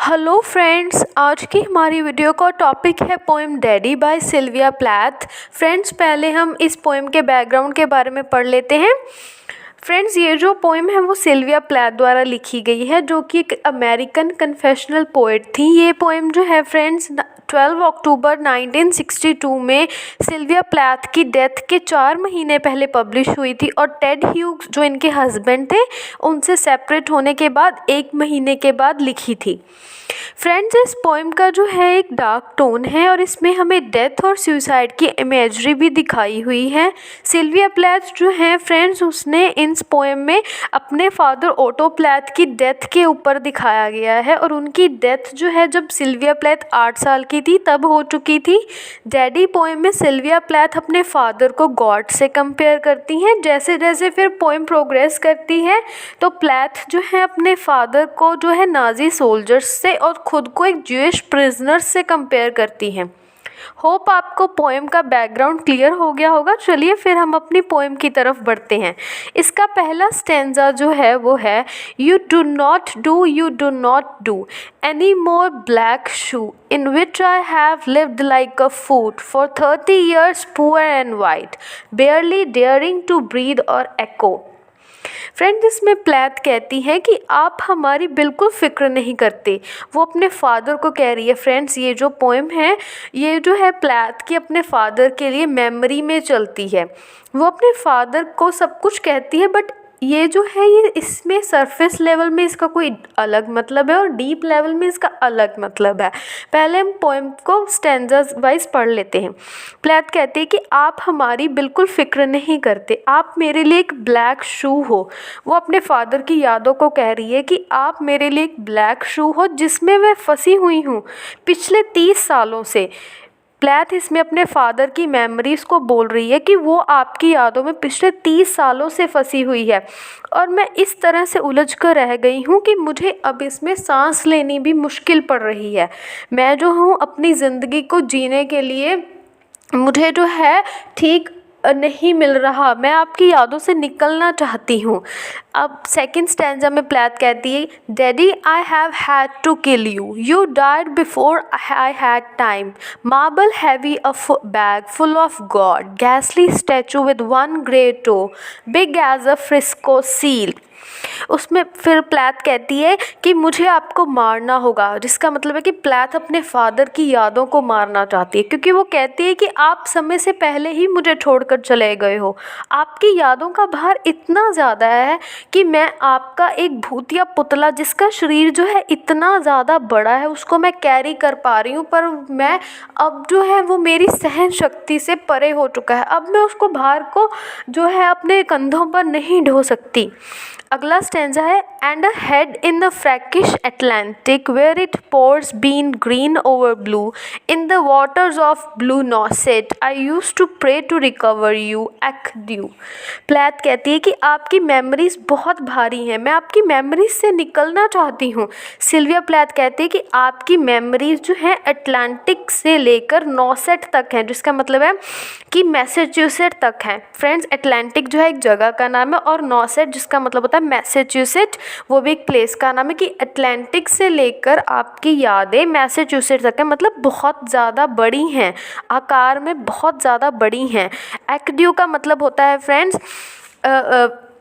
Hello friends, आज की हमारी वीडियो का टॉपिक है poem daddy by Sylvia Plath. Friends, पहले हम इस पोएम के बैकग्राउंड के बारे में पढ़ लेते हैं। फ्रेंड्स, ये जो पोएम है वो सिल्विया प्लैथ द्वारा लिखी गई है, जो कि एक अमेरिकन कन्फेशनल पोएट थी। ये पोएम जो है फ्रेंड्स 12 अक्टूबर 1962 में सिल्विया प्लैथ की डेथ के 4 महीने पहले पब्लिश हुई थी और टेड ह्यूग्स जो इनके हस्बैंड थे उनसे सेपरेट होने के बाद 1 महीने के बाद लिखी थी। फ्रेंड्स, इस पोएम का जो है एक डार्क टोन है और इसमें हमें डेथ और सुसाइड की इमेजरी भी दिखाई हुई है। सिल्विया प्लैथ जो है फ्रेंड्स, उसने इस पोएम में अपने फादर ओटो प्लैथ की डेथ के ऊपर दिखाया गया है और उनकी डेथ जो है जब सिल्विया प्लैथ 8 साल की थी तब हो चुकी थी। डैडी पोएम में सिल्विया प्लैथ अपने फादर को गॉड से कंपेयर करती हैं। जैसे जैसे फिर पोएम प्रोग्रेस करती है तो प्लैथ जो है अपने फादर को जो है नाजी सोल्जर्स से और खुद को एक ज्यूइश प्रिजनर से कंपेयर करती हैं। होप आपको पोएम का बैकग्राउंड क्लियर हो गया होगा। चलिए फिर हम अपनी पोएम की तरफ बढ़ते हैं। इसका पहला स्टैंजा जो है वो है you do not do any more black shoe in which I have lived like a foot for 30 years poor and white barely daring to breathe or achoo. Friends, इसमें प्लैथ कहती है कि आप हमारी बिल्कुल फ़िक्र नहीं करते। वो अपने फादर को कह रही है। फ्रेंड्स, ये जो पोएम है ये जो है प्लैथ की अपने फादर के लिए मेमोरी में चलती है। वो अपने फादर को सब कुछ कहती है, बट ये जो है ये इसमें सरफेस लेवल में इसका कोई अलग मतलब है और डीप लेवल में इसका अलग मतलब है। पहले हम पोएम को स्टैंजास वाइज पढ़ लेते हैं। प्लैथ कहते हैं कि आप हमारी बिल्कुल फ़िक्र नहीं करते, आप मेरे लिए एक ब्लैक शू हो। वो अपने फादर की यादों को कह रही है कि आप मेरे लिए एक ब्लैक शू हो जिसमें मैं फंसी हुई हूँ पिछले 30 सालों से। प्लैथ इसमें अपने फादर की मेमोरीज़ को बोल रही है कि वो आपकी यादों में पिछले 30 सालों से फंसी हुई है और मैं इस तरह से उलझ कर रह गई हूँ कि मुझे अब इसमें सांस लेनी भी मुश्किल पड़ रही है। मैं जो हूँ अपनी ज़िंदगी को जीने के लिए मुझे जो है ठीक नहीं मिल रहा। मैं आपकी यादों से निकलना चाहती हूँ। अब सेकंड स्टैंजा में प्लैथ कहती है daddy I have had to kill you, you died before I had time, marble heavy a bag full of god, गैसली statue with 1 grey toe, big as a Frisco seal. उसमें फिर Plath कहती है कि मुझे आपको मारना होगा, जिसका मतलब है कि प्लैथ अपने फादर की यादों को मारना चाहती है, क्योंकि वो कहती है कि आप समय से पहले ही मुझे छोड़कर चले गए हो। आपकी यादों का भार इतना ज़्यादा है कि मैं आपका एक भूतिया पुतला जिसका शरीर जो है इतना ज़्यादा बड़ा है उसको मैं कैरी कर पा रही हूँ, पर मैं अब जो है वो मेरी सहन शक्ति से परे हो चुका है। अब मैं उसको भार को जो है अपने कंधों पर नहीं ढो सकती। अगला स्टैंजा है and a head in the freakish Atlantic where it pours bean green over blue in the waters of blue Nauset I used to pray to recover you ach du. Plath कहती है कि आपकी मेमोरीज बहुत भारी हैं, मैं आपकी मेमोरीज से निकलना चाहती हूँ। सिल्विया प्लैथ कहती है कि आपकी मेमोरीज जो है अटलांटिक से लेकर नॉसेट तक हैं, जिसका मतलब है कि मैसेच्यूसेट तक हैं। फ्रेंड्स, अटलांटिक जो है एक जगह का नाम है और नॉसेट जिसका मतलब होता है मैसेच्यूसेट, वो भी एक प्लेस का नाम है। कि अटलांटिक से लेकर आपकी यादें मैसेच्यूसेट तक है, मतलब बहुत ज़्यादा बड़ी हैं, आकार में बहुत ज़्यादा बड़ी हैं। एक्ड्यू का मतलब होता है फ्रेंड्स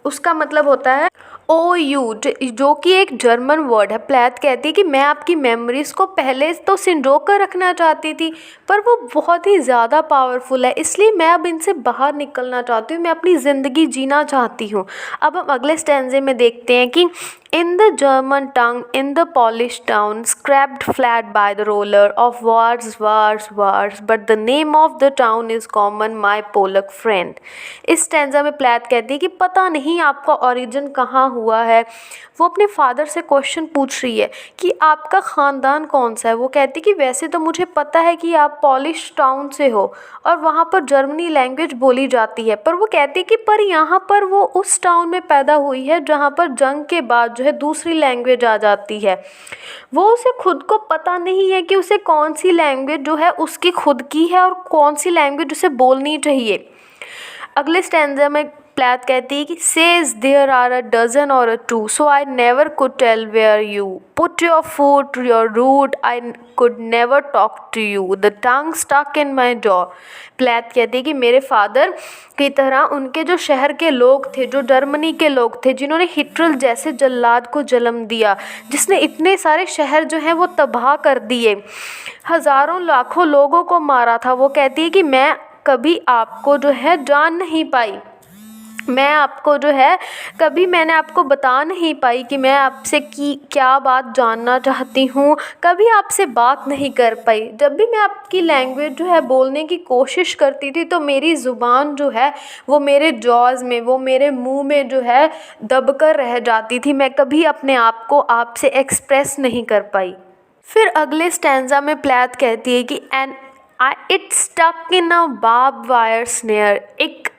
उसका मतलब होता है OU, जो कि एक जर्मन वर्ड है। प्लैथ कहती है कि मैं आपकी मेमोरीज़ को पहले तो संजो कर रखना चाहती थी, पर वो बहुत ही ज़्यादा पावरफुल है, इसलिए मैं अब इनसे बाहर निकलना चाहती हूँ, मैं अपनी ज़िंदगी जीना चाहती हूँ। अब हम अगले स्टैंजे में देखते हैं कि in the German tongue, in the Polish town, scraped flat by the roller of wars, but the name of the town is common, my Polak friend। इस स्टैंजा में प्लैथ कहती है कि पता नहीं आपका ओरिजिन कहाँ हुआ है। वो अपने फादर से क्वेश्चन पूछ रही है कि आपका ख़ानदान कौन सा है। वो कहती कि वैसे तो मुझे पता है कि आप पॉलिश टाउन से हो और वहाँ पर जर्मनी लैंग्वेज बोली जाती है, पर वो कहती कि पर यहाँ पर वो उस टाउन में पैदा हुई है जहाँ पर जंग के बाद जो है दूसरी लैंग्वेज आ जाती है। वो उसे खुद को पता नहीं है कि उसे कौन सी लैंग्वेज जो है उसकी खुद की है और कौन सी लैंग्वेज उसे बोलनी चाहिए। अगले स्टैंजा में प्लैथ कहती है कि says there are a dozen or a two, so I never could tell where you put your foot your root, I could never talk to you, the tongue stuck in my jaw. Plath कहती है कि मेरे father की तरह उनके जो शहर के लोग थे, जो जर्मनी के लोग थे, जिन्होंने हिटलर जैसे जल्लाद को जन्म दिया, जिसने इतने सारे शहर जो हैं वो तबाह कर दिए, हज़ारों लाखों लोगों को मारा था, वो कहती है कि मैं कभी आपको जो है जान नहीं पाई, मैं आपको जो है कभी मैंने आपको बता नहीं पाई कि मैं आपसे की क्या बात जानना चाहती हूँ, कभी आपसे बात नहीं कर पाई। जब भी मैं आपकी लैंग्वेज जो है बोलने की कोशिश करती थी तो मेरी ज़ुबान जो है वो मेरे जॉज़ में, वो मेरे मुंह में जो है दब कर रह जाती थी, मैं कभी अपने आप को आपसे एक्सप्रेस नहीं कर पाई। फिर अगले स्टैंजा में प्लैथ कहती है कि and it stuck in a barbed wire snare. Ick.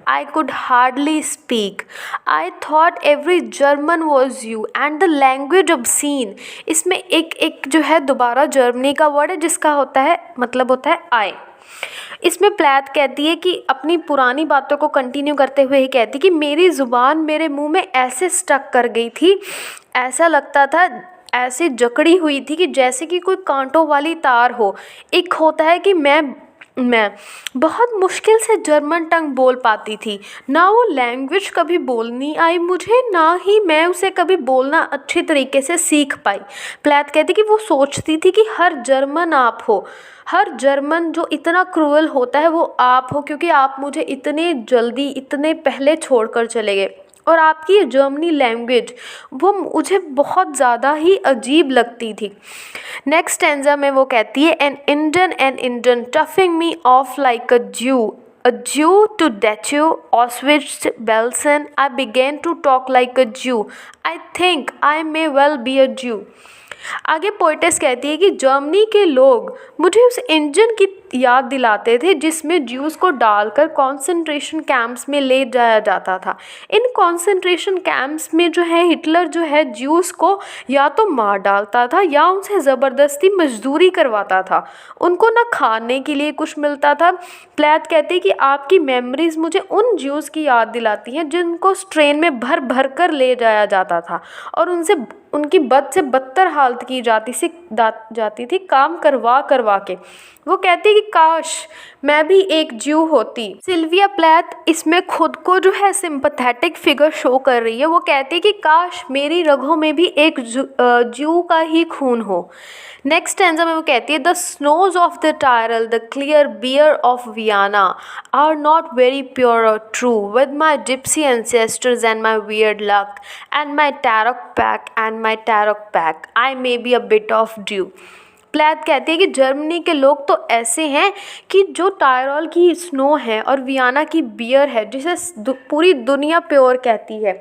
I could hardly speak. I thought every German was you and the language obscene. इसमें एक जो है दोबारा जर्मनी का वर्ड है जिसका होता है मतलब होता है आई। इसमें प्लैथ कहती है कि अपनी पुरानी बातों को कंटिन्यू करते हुए ही कहती कि मेरी ज़ुबान मेरे मुंह में ऐसे स्टक कर गई थी, ऐसा लगता था, ऐसे जकड़ी हुई थी कि जैसे कि कोई कांटों वाली तार हो। एक होता है कि मैं बहुत मुश्किल से जर्मन टंग बोल पाती थी, ना वो लैंग्वेज कभी बोलनी आई मुझे, ना ही मैं उसे कभी बोलना अच्छी तरीके से सीख पाई। प्लैथ कहती कि वो सोचती थी कि हर जर्मन आप हो, हर जर्मन जो इतना क्रूअल होता है वो आप हो, क्योंकि आप मुझे इतने जल्दी इतने पहले छोड़कर चले गए, और आपकी ये जर्मनी लैंग्वेज वो मुझे बहुत ज़्यादा ही अजीब लगती थी। नेक्स्ट स्टैंजा में वो कहती है an Indian chuffing me off like a Jew to Dachau, Auschwitz, Belsen, I began to talk like a Jew. I think I may well be a Jew. आगे पोइटेस कहती है कि जर्मनी के लोग मुझे उस इंजन की याद दिलाते थे जिसमें ज्यूज़ को डालकर कॉन्सेंट्रेशन कैंप्स में ले जाया जाता था। इन कॉन्सेंट्रेशन कैंप्स में जो है हिटलर जो है ज्यूज़ को या तो मार डालता था या उनसे ज़बरदस्ती मजदूरी करवाता था, उनको ना खाने के लिए कुछ मिलता था। प्लैथ कहती है कि आपकी मेमोरीज़ मुझे उन ज्यूज़ की याद दिलाती हैं जिनको ट्रेन में भर भर कर ले जाया जाता था और उनकी बद से बदतर हालत की जाती थी काम करवा के। वो कहती है कि काश मैं भी एक ज्यू होती। सिल्विया प्लैथ इसमें खुद को जो है सिंपैथेटिक फिगर शो कर रही है। वो कहती है कि काश मेरी रगों में भी एक ज्यू का ही खून हो। नेक्स्ट स्टैंजा में वो कहती है the snows of the Tyrol the clear beer of Vienna are not very pure or true with my gypsy ancestors and my weird luck and my taroc pack I may be a bit of a. Plath कहती है कि Germany के लोग तो ऐसे हैं कि जो टायरल की स्नो है और वियना की बियर है जिसे पूरी दुनिया प्योर कहती है,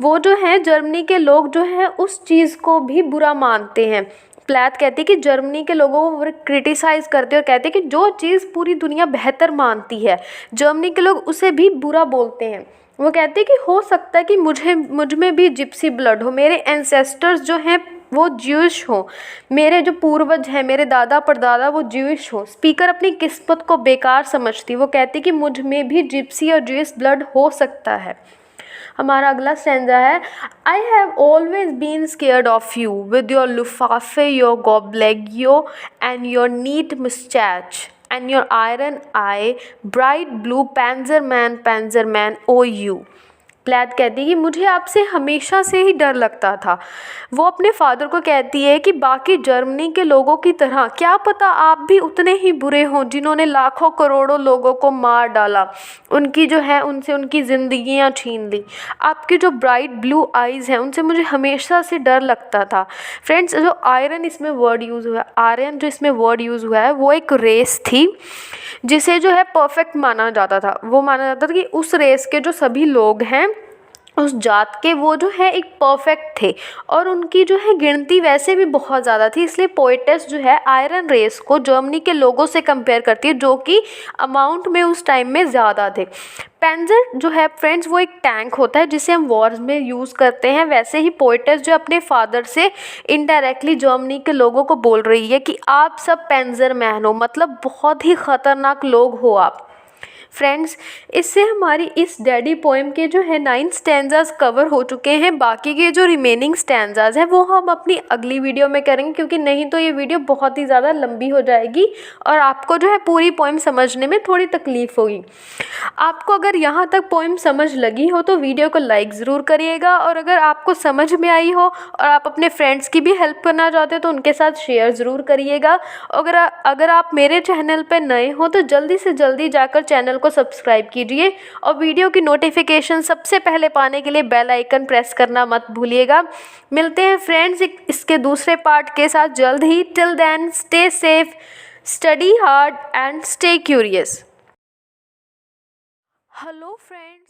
वो जो है जर्मनी के लोग जो हैं उस चीज़ को भी बुरा मानते हैं। प्लैथ कहती है कि जर्मनी के लोगों को क्रिटिसाइज़ करते हैं और कहते हैं कि जो चीज़ पूरी दुनिया बेहतर मानती है जर्मनी के लोग उसे भी बुरा बोलते हैं। वो कहते हैं कि हो सकता है कि मुझ में भी जिप्सी ब्लड हो, मेरे एंसेस्टर्स जो हैं वो ज्यूइश हो, मेरे जो पूर्वज हैं मेरे दादा परदादा वो ज्यूइश हो। स्पीकर अपनी किस्मत को बेकार समझती, वो कहती कि मुझ में भी जिप्सी और ज्यूइश ब्लड हो सकता है। हमारा अगला स्टैंजा है I have always been scared of you with your Luftwaffe your gobbledygoo and your neat moustache and your Aryan eye bright blue panzer man O you. Plath कहती है कि मुझे आपसे हमेशा से ही डर लगता था। वो अपने फादर को कहती है कि बाकी जर्मनी के लोगों की तरह क्या पता आप भी उतने ही बुरे हों जिन्होंने लाखों करोड़ों लोगों को मार डाला, उनकी जो है उनसे उनकी ज़िंदगियां छीन ली। आपकी जो ब्राइट ब्लू आइज़ हैं उनसे मुझे हमेशा से डर लगता था। फ्रेंड्स, जो आयरन इसमें वर्ड यूज़ हुआ है, आर्यन जो इसमें वर्ड यूज़ हुआ है वो एक रेस थी जिसे जो है परफेक्ट माना जाता था। वो माना जाता था कि उस रेस के जो सभी लोग हैं उस जात के वो जो है एक परफेक्ट थे और उनकी जो है गिनती वैसे भी बहुत ज़्यादा थी। इसलिए पोइटेस जो है आयरन रेस को जर्मनी के लोगों से कंपेयर करती है जो कि अमाउंट में उस टाइम में ज़्यादा थे। पैंजर जो है फ्रेंड्स वो एक टैंक होता है जिसे हम वॉर्स में यूज़ करते हैं। वैसे ही पोइटेस जो अपने फादर से इनडायरेक्टली जर्मनी के लोगों को बोल रही है कि आप सब पैंजर मैन हो, मतलब बहुत ही ख़तरनाक लोग हो आप। फ्रेंड्स, इससे हमारी इस डैडी पोएम के जो है 9 स्टैंजास कवर हो चुके हैं। बाकी के जो रिमेनिंग स्टैंजास हैं वो हम अपनी अगली वीडियो में करेंगे, क्योंकि नहीं तो ये वीडियो बहुत ही ज़्यादा लंबी हो जाएगी और आपको जो है पूरी पोएम समझने में थोड़ी तकलीफ़ होगी। आपको अगर यहाँ तक पोएम समझ लगी हो तो वीडियो को लाइक ज़रूर करिएगा, और अगर आपको समझ में आई हो और आप अपने फ्रेंड्स की भी हेल्प करना चाहते हो तो उनके साथ शेयर ज़रूर करिएगा। अगर आप मेरे चैनल पर नए हो तो जल्दी से जल्दी जाकर चैनल को सब्सक्राइब कीजिए, और वीडियो की नोटिफिकेशन सबसे पहले पाने के लिए बेल आइकन प्रेस करना मत भूलिएगा। मिलते हैं फ्रेंड्स इसके दूसरे पार्ट के साथ जल्द ही। Till then stay safe, study hard and stay curious. Hello friends.